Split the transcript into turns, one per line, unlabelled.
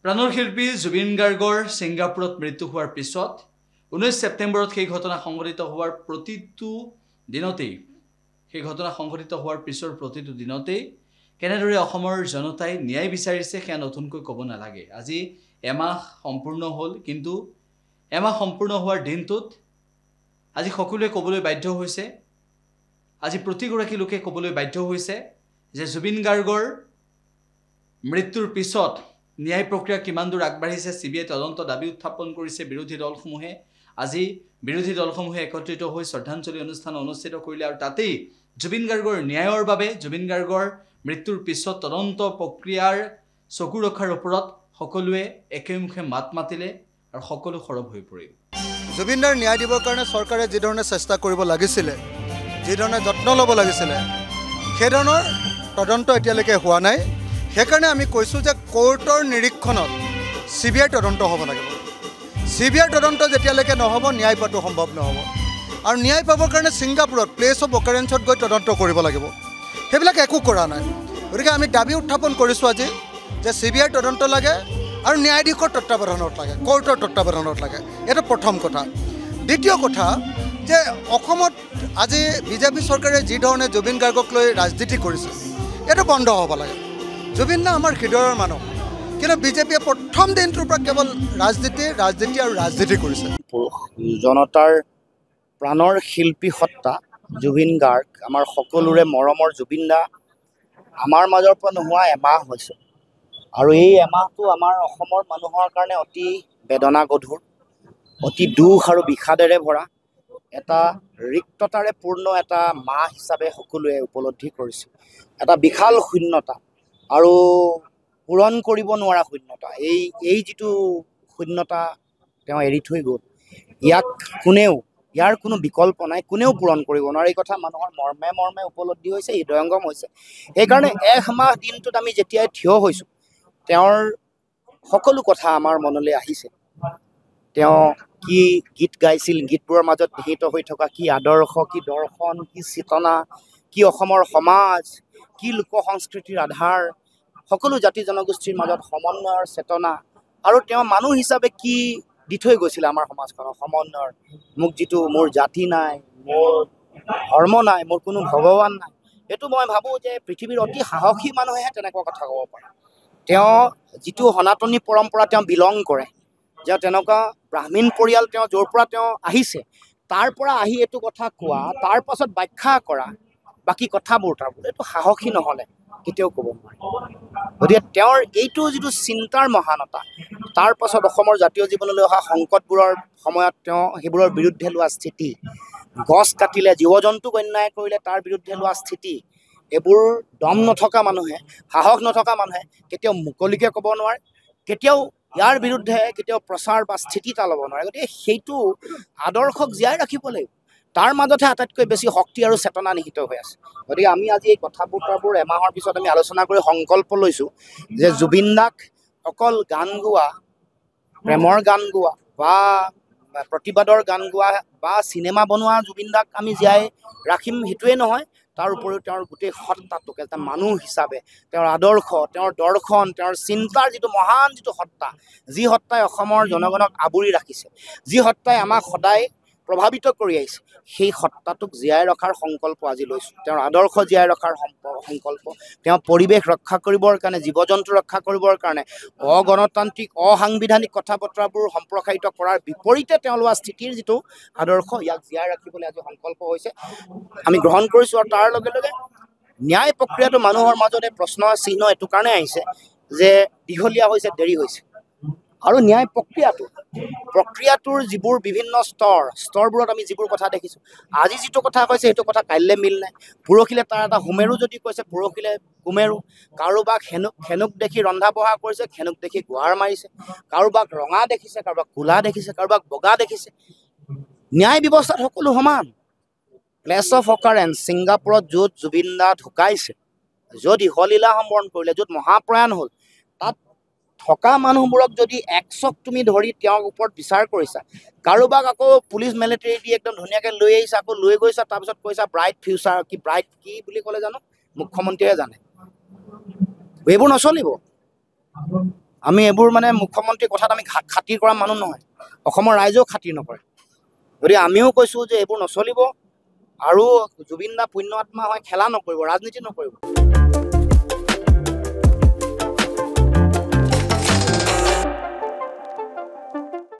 প্ৰাণৰ শিল্পী জুবিন গাৰ্গৰ ছিংগাপুৰত মৃত্যু হোৱাৰ পিছত 19 ছেপ্টেম্বৰত সেই ঘটনা সংঘটিত হোৱাৰ প্ৰতিটো দিনতেই কেনেদৰে অসমৰ জনতাই ন্যায় বিচাৰিছে সেয়া নতুনকৈ ক'ব নালাগে। আজি এমাহ সম্পূৰ্ণ হ'ল, কিন্তু এমাহ সম্পূৰ্ণ হোৱাৰ দিনটোত আজি সকলোৱে ক'বলৈ বাধ্য হৈছে, আজি প্ৰতিগৰাকী লোকে ক'বলৈ বাধ্য হৈছে যে জুবিন গাৰ্গৰ মৃত্যুৰ পিছত ন্যায় প্ৰক্ৰিয়া কিমান দূৰ আগবাঢ়িছে। CBI তদন্ত দাবী উত্থাপন কৰিছে বিৰোধী দলসমূহে। আজি বিৰোধী দলসমূহে একত্ৰিত হৈ শ্ৰদ্ধাঞ্জলি অনুষ্ঠান অনুষ্ঠিত কৰিলে আৰু তাতেই জুবিন গাৰ্গৰ ন্যায়ৰ বাবে জুবিন গাৰ্গৰ মৃত্যুৰ পিছত তদন্ত প্ৰক্ৰিয়াৰ চকু ৰখাৰ ওপৰত সকলোৱে একেমুখে মাত মাতিলে আৰু সকলো সৰব হৈ পৰিল।
জুবিনদাৰ ন্যায় দিবৰ কাৰণে চৰকাৰে যি ধৰণে চেষ্টা কৰিব লাগিছিলে, যি ধৰণে যত্ন ল'ব লাগিছিলে, সেই ধৰণৰ তদন্ত এতিয়ালৈকে হোৱা নাই। সেইকাৰণে আমি কৈছোঁ যে কোৰ্টৰ নিৰীক্ষণত CBI তদন্ত হ'ব লাগিব। CBI তদন্ত যেতিয়ালৈকে নহ'ব ন্যায় পোৱাটো সম্ভৱ নহ'ব। আৰু ন্যায় পাবৰ কাৰণে ছিংগাপুৰত প্লেচ অফ অকাৰেঞ্চত গৈ তদন্ত কৰিব লাগিব। সেইবিলাক একো কৰা নাই। গতিকে আমি দাবী উত্থাপন কৰিছোঁ আজি যে CBI তদন্ত লাগে আৰু ন্যায়াধীশৰ তত্বাৱধানত লাগে, কোৰ্টৰ তত্বাৱধানত লাগে। এইটো প্ৰথম কথা। দ্বিতীয় কথা যে অসমত আজি বিজেপি চৰকাৰে যি ধৰণে জুবিন গাৰ্গক লৈ ৰাজনীতি কৰিছে, এইটো বন্ধ হ'ব লাগে। জুবিন দা আমাৰ হৃদয়ৰ মানুহ, কিন্তু বিজেপিয়ে প্ৰথম দিনটোৰ পৰা কেৱল ৰাজনীতি কৰিছে।
জনতাৰ প্ৰাণৰ শিল্পী সত্তা জুবিন গাৰ্গ, আমাৰ সকলোৰে মৰমৰ জুবিন দা আমাৰ মাজৰ পৰা নোহোৱা এমাহ হৈছে। আৰু এই এমাহটো আমাৰ অসমৰ মানুহৰ কাৰণে অতি বেদনাগধুৰ, অতি দুখ আৰু বিষাদেৰে ভৰা, এটা ৰিক্ততাৰে পূৰ্ণ এটা মাহ হিচাপে সকলোৱে উপলব্ধি কৰিছে। এটা বিশাল শূন্যতা আৰু পূৰণ কৰিব নোৱাৰা শূন্যতা। এই যিটো শূন্যতা তেওঁ এৰি থৈ গ'ল, ইয়াৰ কোনো বিকল্প নাই, কোনেও পূৰণ কৰিব নোৱাৰে। এই কথা মানুহৰ মৰ্মে মৰ্মে উপলব্ধি হৈছে, হৃদয়ংগম হৈছে। সেইকাৰণে একমাহ দিনটোত আমি যেতিয়াই থিয় হৈছোঁ, তেওঁৰ সকলো কথা আমাৰ মনলৈ আহিছে। তেওঁ কি গীত গাইছিল, গীতবোৰৰ মাজত নিহিত হৈ থকা কি আদৰ্শ, কি দৰ্শন, কি চেতনা, কি অসমৰ সমাজ, কি লোক সংস্কৃতিৰ আধাৰ, সকলো জাতি জনগোষ্ঠীৰ মাজত সমন্বয়ৰ চেতনা, আৰু তেওঁ মানুহ হিচাপে কি দি থৈ গৈছিলে আমাৰ সমাজখনৰ সমন্বয়ৰ। মোৰ জাতি নাই, মোৰ ধৰ্ম নাই, মোৰ কোনো ভগৱান নাই। এইটো মই ভাবোঁ যে পৃথিৱীৰ অতি সাহসী মানুহেহে তেনেকুৱা কথা ক'ব পাৰে। তেওঁ যিটো সনাতনী পৰম্পৰা তেওঁ বিলং কৰে, যে তেনেকুৱা ব্ৰাহ্মীণ পৰিয়াল, তেওঁ য'ৰ পৰা তেওঁ আহিছে তাৰ পৰা আহি এইটো কথা কোৱা, তাৰ পাছত ব্যাখ্যা কৰা বাকী কথাবোৰ, এইটো সাহসী নহ'লে কেতিয়াও ক'ব নোৱাৰে। গতিকে তেওঁৰ এইটো যিটো চিন্তাৰ মহানতা, তাৰ পাছত অসমৰ জাতীয় জীৱনলৈ অহা সংকটবোৰৰ সময়ত তেওঁ সেইবোৰৰ বিৰুদ্ধে লোৱা স্থিতি, গছ কাটিলে, জীৱ জন্তুক অন্যায় কৰিলে তাৰ বিৰুদ্ধে লোৱা স্থিতি, এইবোৰ দম নথকা মানুহে, সাহস নথকা মানুহে কেতিয়াও মুকলিকে ক'ব নোৱাৰে, কেতিয়াও ইয়াৰ বিৰুদ্ধে কেতিয়াও প্ৰচাৰ বা স্থিতিতা ল'ব নোৱাৰে। গতিকে সেইটো আদৰ্শক জীয়াই ৰাখিব লাগিব। তাৰ মাজতহে আটাইতকৈ বেছি শক্তি আৰু চেতনা নিহিত হৈ আছে। গতিকে আমি আজি এই কথাবোৰ এমাহৰ পিছত আমি আলোচনা কৰি সংকল্প লৈছোঁ যে জুবিন দাক অকল গান গোৱা, প্ৰেমৰ গান গোৱা বা প্ৰতিবাদৰ গান গোৱা বা চিনেমা বনোৱা জুবিন দাক আমি জীয়াই ৰাখিম সেইটোৱে নহয়, তাৰ উপৰিও তেওঁৰ গোটেই সত্তাটোক এটা মানুহ হিচাপে, তেওঁৰ আদৰ্শ, তেওঁৰ দৰ্শন, তেওঁৰ চিন্তাৰ যিটো মহান যিটো সত্তা, যি সত্তাই অসমৰ জনগণক আৱৰি ৰাখিছে, যি সত্তাই আমাক সদায় প্ৰভাৱিত কৰি আহিছে, সেই সত্তাটোক জীয়াই ৰখাৰ সংকল্প আজি লৈছোঁ। তেওঁৰ আদৰ্শ জীয়াই ৰখাৰ সংকল্প, তেওঁ পৰিৱেশ ৰক্ষা কৰিবৰ কাৰণে, জীৱ জন্তু ৰক্ষা কৰিবৰ কাৰণে অগণতান্ত্ৰিক, অসাংবিধানিক কথা বতৰাবোৰ সম্প্ৰসাৰিত কৰাৰ বিপৰীতে তেওঁ লোৱা স্থিতিৰ যিটো আদৰ্শ, ইয়াক জীয়াই ৰাখিবলৈ আজি সংকল্প হৈছে, আমি গ্ৰহণ কৰিছোঁ। আৰু তাৰ লগে লগে ন্যায় প্ৰক্ৰিয়াটো মানুহৰ মাজতে প্ৰশ্ন চিহ্ন এইটো কাৰণে আহিছে যে দীঘলীয়া হৈছে, দেৰি হৈছে। আৰু ন্যায় প্ৰক্ৰিয়াটোৰ যিবোৰ বিভিন্ন স্তৰবোৰত আমি যিবোৰ কথা দেখিছোঁ, আজি যিটো কথা কৈছে সেইটো কথা কাইলৈ মিল নাই, পৰহিলে তাৰ এটা হোমেৰো যদি কৈছে পৰহিলে কুমেৰো, কাৰোবাক খেনুক দেখি ৰন্ধা বঢ়া কৰিছে, খেনুক দেখি গুহাৰ মাৰিছে, কাৰোবাক ৰঙা দেখিছে, কাৰোবাক ক'লা দেখিছে, কাৰোবাক বগা দেখিছে। ন্যায় ব্যৱস্থাত সকলো সমান। প্লেচ অফ অকাৰেঞ্চ ছিংগাপুৰত য'ত জুবিন দা ঢুকাইছে, য'ত ইহলীলা সম্বৰণ কৰিলে, য'ত মহাপ্ৰয়াণ হ'ল, তাত থকা মানুহবোৰক যদি একচক তুমি ধৰি তেওঁৰ ওপৰত বিচাৰ কৰিছা, কাৰোবাক আকৌ পুলিচ মিলিটাৰী দি একদম ধুনীয়াকৈ লৈ আহিছা, আকৌ লৈ গৈছা, তাৰপিছত কৈছা ব্ৰাইট ফিউচাৰ, ব্ৰাইট কি বুলি ক'লে জানো, মুখ্যমন্ত্ৰীয়ে জানে। এইবোৰ নচলিব। আমি এইবোৰ মানে মুখ্যমন্ত্ৰীৰ কথাত আমি খাতিৰ কৰা মানুহ নহয়, অসমৰ ৰাইজেও খাতিৰ নকৰে। গতিকে আমিও কৈছোঁ যে এইবোৰ নচলিব, আৰু জুবিন দা পুণ্য আত্মা হয়, খেলা নকৰিব, ৰাজনীতি নকৰিব।